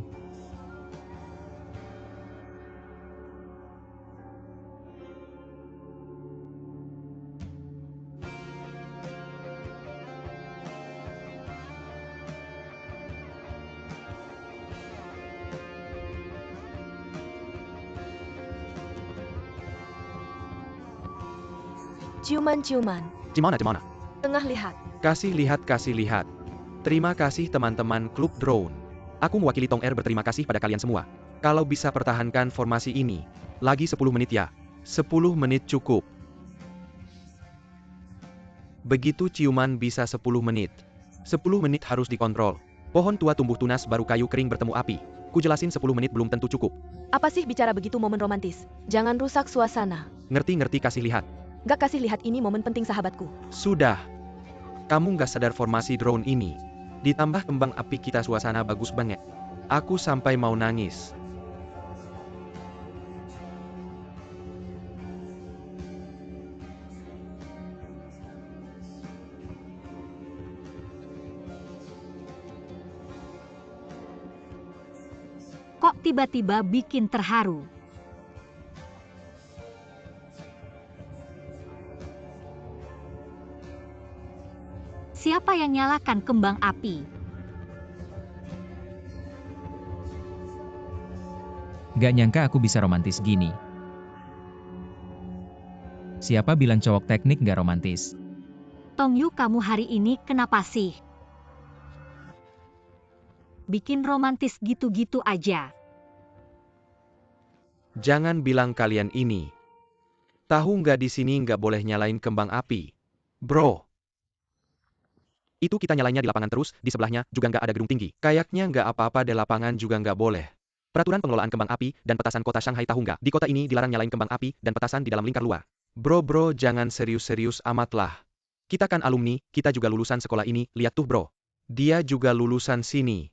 Ciuman-ciuman. Gimana? Tengah lihat. Kasih lihat. Terima kasih teman-teman klub drone. Aku mewakili Tong Air berterima kasih pada kalian semua. Kalau bisa pertahankan formasi ini. Lagi 10 menit ya. 10 menit cukup. Begitu ciuman bisa 10 menit. 10 menit harus dikontrol. Pohon tua tumbuh tunas baru kayu kering bertemu api. Ku jelasin 10 menit belum tentu cukup. Apa sih bicara begitu momen romantis? Jangan rusak suasana. Ngerti kasih lihat. Gak kasih lihat ini momen penting sahabatku. Sudah. Kamu gak sadar formasi drone ini. Ditambah kembang api kita suasana bagus banget. Aku sampai mau nangis. Kok tiba-tiba bikin terharu? Siapa yang nyalakan kembang api? Gak nyangka aku bisa romantis gini. Siapa bilang cowok teknik gak romantis? Tongyu, kamu hari ini kenapa sih? Bikin romantis gitu-gitu aja. Jangan bilang kalian ini. Tahu nggak di sini nggak boleh nyalain kembang api. Bro. Itu kita nyalainnya di lapangan terus, di sebelahnya juga nggak ada gedung tinggi. Kayaknya nggak apa-apa di lapangan juga nggak boleh. Peraturan pengelolaan kembang api dan petasan kota Shanghai tahu nggak? Di kota ini dilarang nyalain kembang api dan petasan di dalam lingkar luar. Bro, jangan serius-serius amat lah. Kita kan alumni, kita juga lulusan sekolah ini, lihat tuh bro. Dia juga lulusan sini.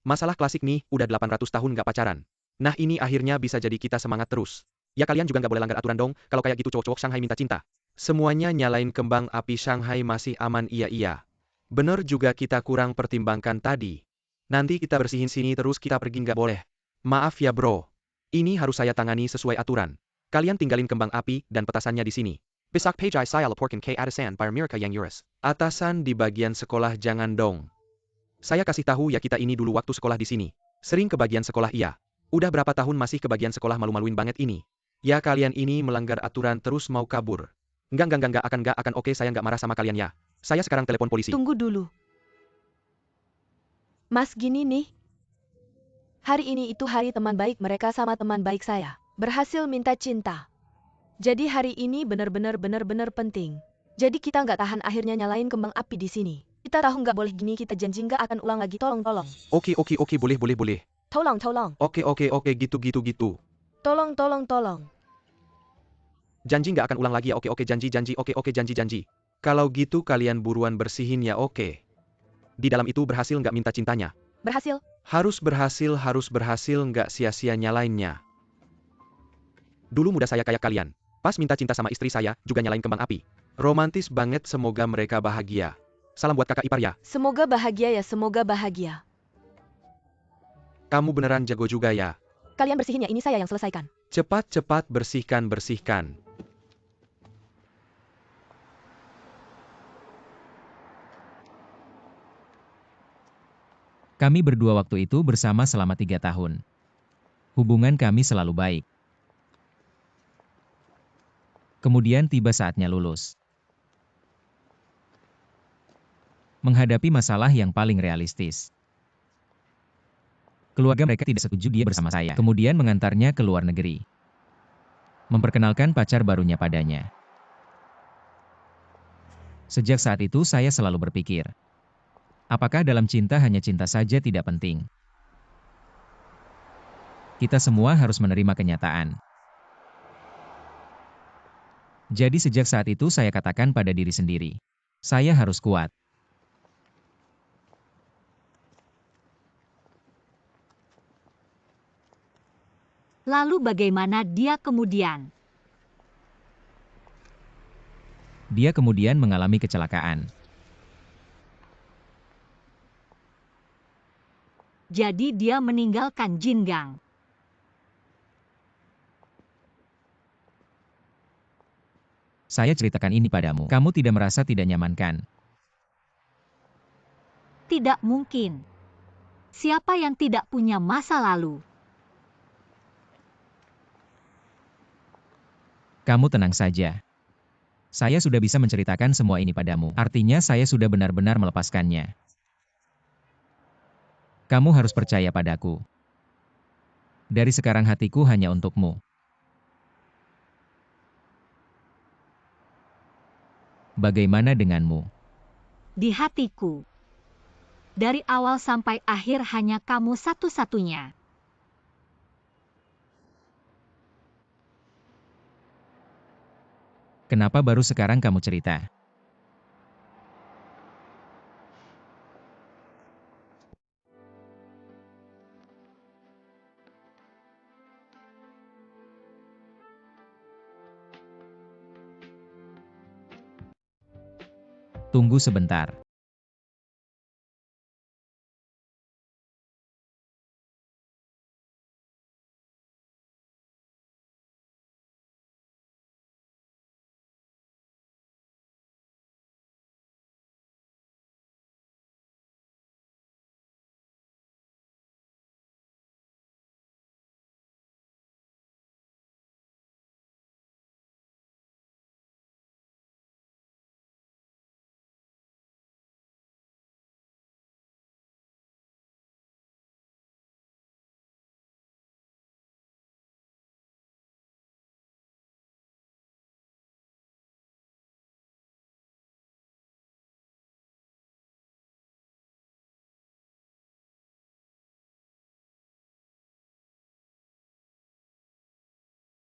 Masalah klasik nih, udah 800 tahun nggak pacaran. Nah ini akhirnya bisa jadi kita semangat terus. Ya kalian juga nggak boleh langgar aturan dong, kalau kayak gitu cowok-cowok Shanghai minta cinta. Semuanya nyalain kembang api Shanghai masih aman iya. Bener juga kita kurang pertimbangkan tadi. Nanti kita bersihin sini terus kita pergi nggak boleh. Maaf ya bro. Ini harus saya tangani sesuai aturan. Kalian tinggalin kembang api dan petasannya di sini. Bisak pejai saya laporkan ke atasan bar Mirka yang Yuris. Atasan di bagian sekolah jangan dong. Saya kasih tahu ya kita ini dulu waktu sekolah di sini. Sering ke bagian sekolah iya. Udah berapa tahun masih ke bagian sekolah malu-maluin banget ini. Ya kalian ini melanggar aturan terus mau kabur. Enggak akan oke saya nggak marah sama kalian ya. Saya sekarang telepon polisi. Tunggu dulu. Mas gini nih. Hari ini itu hari teman baik mereka sama teman baik saya. Berhasil minta cinta. Jadi hari ini benar-benar penting. Jadi kita nggak tahan akhirnya nyalain kembang api di sini. Kita tahu nggak boleh gini, kita janji nggak akan ulang lagi, tolong. Oke, boleh. Tolong. Oke, gitu. Tolong. Janji nggak akan ulang lagi ya, oke, janji, oke, janji. Kalau gitu kalian buruan bersihin ya, oke. Di dalam itu berhasil nggak minta cintanya? Berhasil. Harus berhasil nggak sia-sia nyalainnya. Dulu muda saya kayak kalian. Pas minta cinta sama istri saya, juga nyalain kembang api. Romantis banget, semoga mereka bahagia. Salam buat kakak ipar ya. Semoga bahagia. Kamu beneran jago juga ya. Kalian bersihin ya, ini saya yang selesaikan. Cepat bersihkan. Kami berdua waktu itu bersama selama 3 tahun. Hubungan kami selalu baik. Kemudian tiba saatnya lulus. Menghadapi masalah yang paling realistis. Keluarga mereka tidak setuju dia bersama saya. Kemudian mengantarnya ke luar negeri. Memperkenalkan pacar barunya padanya. Sejak saat itu saya selalu berpikir, apakah dalam cinta hanya cinta saja tidak penting? Kita semua harus menerima kenyataan. Jadi sejak saat itu saya katakan pada diri sendiri, saya harus kuat. Lalu bagaimana dia kemudian? Dia kemudian mengalami kecelakaan. Jadi dia meninggalkan Jingang. Saya ceritakan ini padamu. Kamu tidak merasa tidak nyaman kan? Tidak mungkin. Siapa yang tidak punya masa lalu? Kamu tenang saja. Saya sudah bisa menceritakan semua ini padamu. Artinya saya sudah benar-benar melepaskannya. Kamu harus percaya padaku. Dari sekarang hatiku hanya untukmu. Bagaimana denganmu? Di hatiku. Dari awal sampai akhir hanya kamu satu-satunya. Kenapa baru sekarang kamu cerita? Tunggu sebentar.